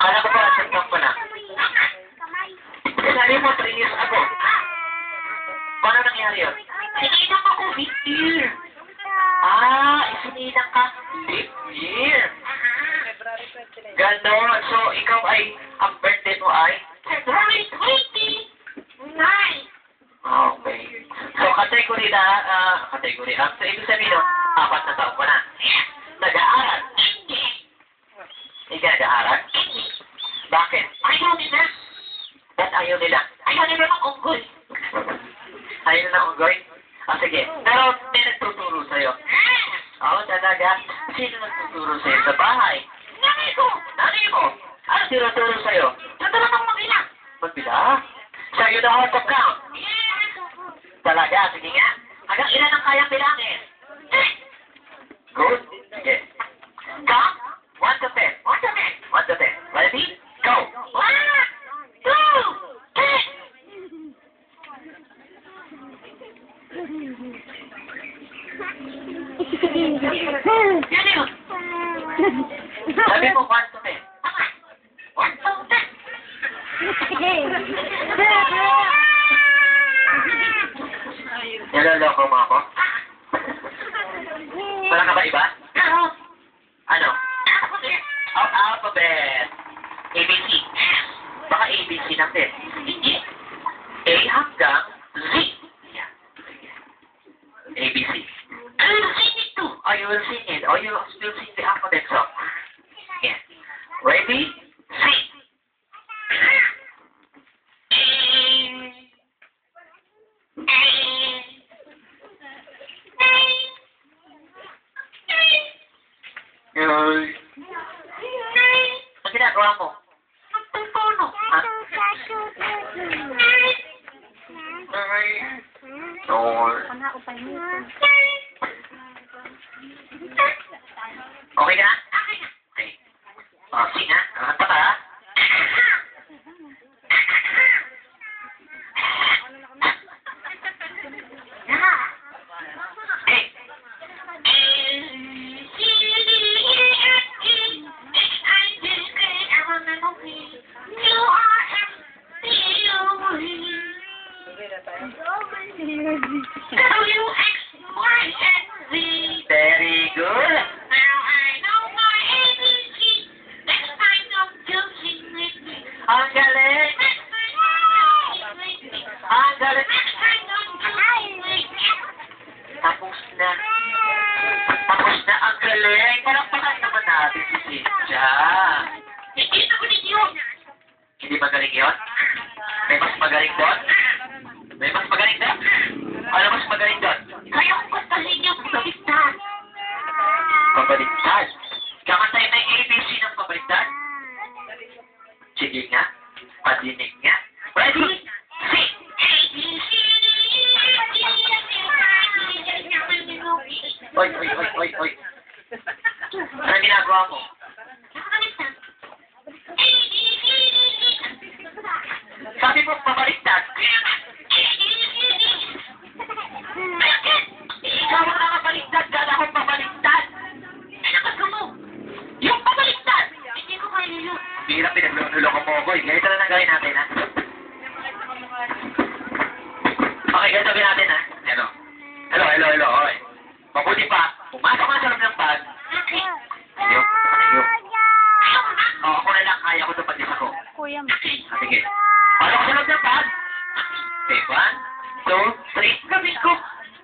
Kala ko ba, suntok ko na. Sabi mo, 3 years ago. Paano nangyari yun? Sininang ako, leap year. Isininang ka, leap year. Ganon. So, ikaw ay, ang birthday mo ay? February 29. Okay. So, kategory na, so, ibig sabihin no, 4 na taon ko na. Nag-aaral. Hindi ka nag-aaral? Bakit? Ayaw nila. Ba't ayaw nila? Ayaw nila ng unggoy. Ayaw nila ng unggoy? Sige. Pero may nagtuturo sa'yo. Oo, talaga. Sino nagtuturo sa'yo sa bahay? Nanay ko. Nanay mo. Ano tinuturo sa'yo? Tuturo ng magbilang. Magbilang? Sa'yo na how to count. Talaga, sige nga. Hanggang ilan ang kayang bilangin? Good. Sige. Count. 1 to 10. 1 to 10. 1 to 10. Ready? Go. 1, 2, 10. Yan yun. Sabi mo 1 to 10. 1 to 10. Naloloko mo ako? Wala ka ba iba? Ano? Alphabet. ABC. Baka ABC lang din. Hindi. A hanggang Z. Yeah. ABC. And you will sing it too. Or you will sing it. Or you will sing the alphabet song. Yeah. Ready? Sing. Ang ginagawa mo? Nagtutuno. Ha? Okay ka? Okay. Sing ha? Kanta ka ha? Very good. Now I know my ABC. Next time don't you sing with me. Ang galing. Ang galing. Next time don't you sing with me. Tapos na. Tapos na ang galing. Parang pakas naman natin si Cynthia. Hindi na magaling yun. Hindi magaling yun? May mas magaling doon? May mas magaling doon? Ano mas magaling doon? Kaya kung gustuhin niyo, pabaliktad. Pabaliktad? Kakantay na yung ABC ng pabaliktad? Sige nga. Padinig nga. Ready? Sing! ABC! Oy, oy, oy, oy, oy. Ano ginagawa mo? Sabi mo, pabaliktad. Ikaw ang nakabaliktad, gana akong pabaliktad. Nakas mo. Yung pabaliktad. Hindi ko kayo yun. Hirap, pinagluloko mo ako. Ganito na lang gawin natin, ha? Okay, ganito gawin natin, ha? Hello. Hello, hello, hello. Okay. Mabuti pa. Pumasok ka sa loob ng bag. Ayaw. Ayaw. Ako na lang. Kaya ko ito pag ako. Kuya mo. Sige. Pasok sa loob ng bag. Okay, 1, 2, 3. Gawin ko.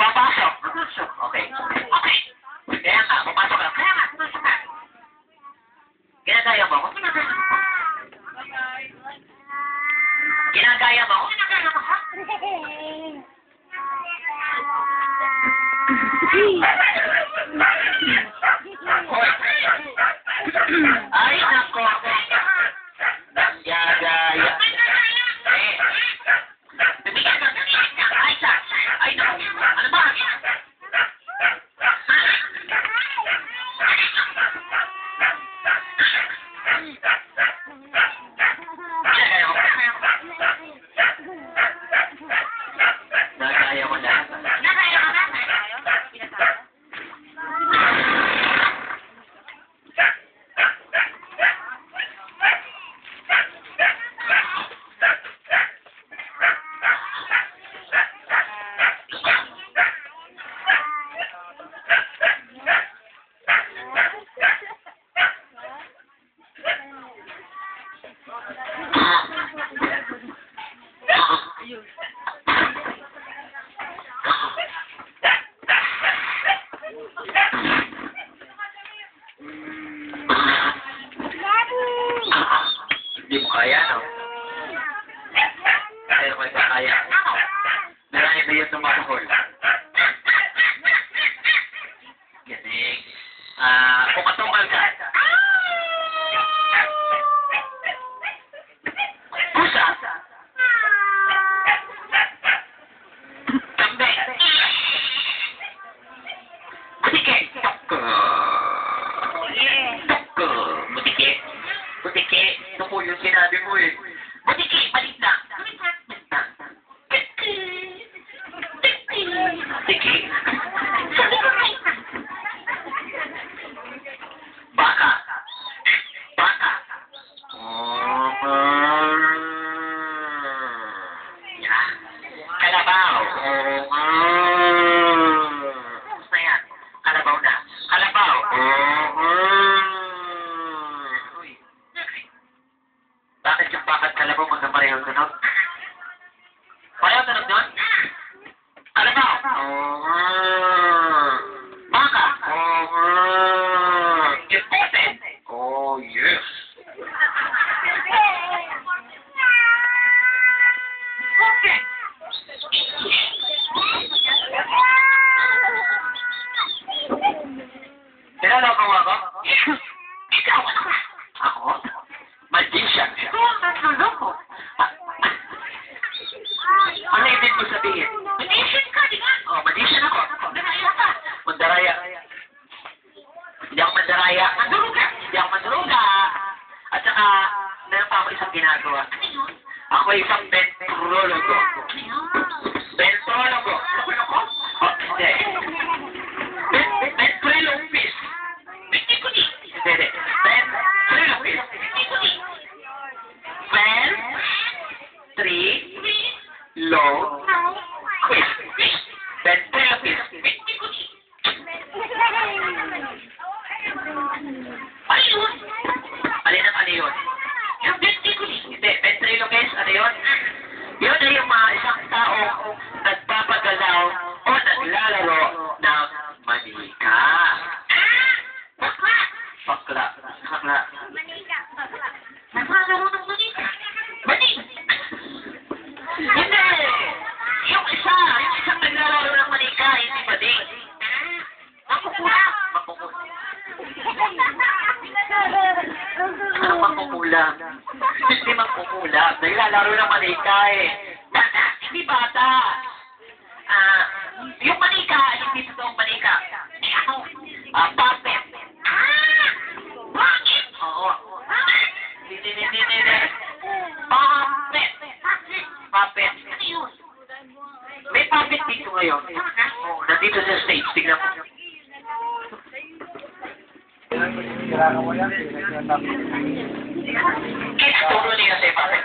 Papasok. Papasok. Okay. Okay. Kaya nga, papasok ka. Kaya nga, papasok ka. Ginagaya mo ako? Ginagaya mo ako? Ginagaya mo ako? Ginagaya mo ako? Ay, nako. Nanggagaya. Bibigyan ka ng ay, ay, nako. Ano ba? Nagaya mo lahat. Nagaya mo lahat. kaya, no? Ayaw ko kaya. Marami ba yung tumahol? Galing. Kung matumal ka. Pusa. Tambe. Butike. Tuko. Tuko. Butike. Butike. Ito po yung sinabi mo eh. Butike. Balik na. Butike. Baka. Baka. Yan. Kalabaw. Basta yan. Kalabaw na. Kalabaw. Uy. Bakit yung bakit kalabaw magkaparehong tunog? Parehong tunog doon? Kalabaw. Baka. Yung puti. Oh, yes. Okay. Kilala ko ako? Ikaw ako. Ako? Magician. Naloko. Ano ibig mo sabihin? Magician ka, di ba? Oh, magician ako. Mandaraya ka. Mandaraya. Hindi ako mandaraya. Manduruga. Hindi ako manduruga. At saka, meron pa ako isang ginagawa. Ako ay isang ventrologo. Ventrologo. Ako? Oh, hindi. Ventriloquist. Hindi. Ventriloquist. Ventriloquist. Ventriloquist. Ano yun? Alin ang ano yun? Yung ventriloquist. Hindi. Ventriloquist. Ano yun? Yun ay yung mga isang tao nagpapagalaw o naglalaro ng manika. Bakla. Bakla. Bakla. Naglalaro ng manika. Manik. Hindi. Yung isang naglalaro ng manika, hindi bading. Mapupula. Mapupula. Ano mapupula? Hindi mapupula. Naglalaro ng manika eh. Bata. Hindi bata. Yung manika, hindi totoong manika. Puppet. Bakit? Oo. Hindi. Puppet. Puppet. Ano yun? May puppet dito ngayon. Oo, nandito sa stage. Tignan mo. Kids, turo niya sa puppet.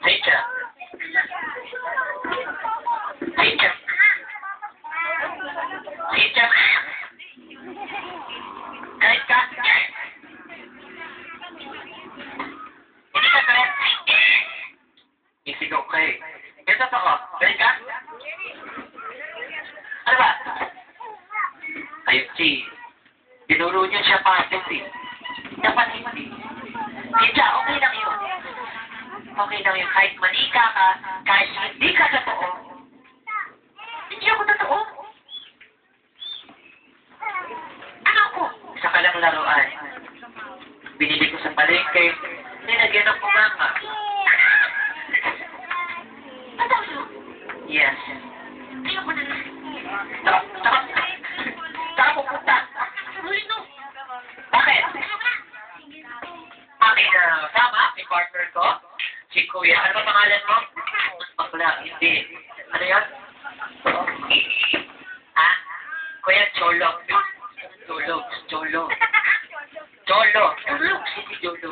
Teacher. Teacher. Teacher. Kahit ka. Hindi ka kaya. Isigaw ka eh. Ito ako. Kahit ka. Ano ba? Ayun si. Dinuro niya siya patent eh. Dapat hindi. Teacher, okay lang yun. Okay lang yun. Kahit manika ka, kahit hindi ka totoo. Hindi ako totoo. Ano ako? Isa ka lang laruan. Binili ko sa palengke. Nilagyan ng pumanga. Ano yun? Yes. Ayoko na lang. Saka pupunta. Bakit? Aking kasama, may partner ko. Si Kuya. Ano ba pangalan mo? Bakla. Hindi. Ano yun? Ha? Kuya, Cholo. Cholo. Cholo. Cholo. Cholo. Si Cholo.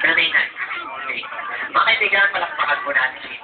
Pero na yun. Okay. Mga kaibigan, palakpakan po natin si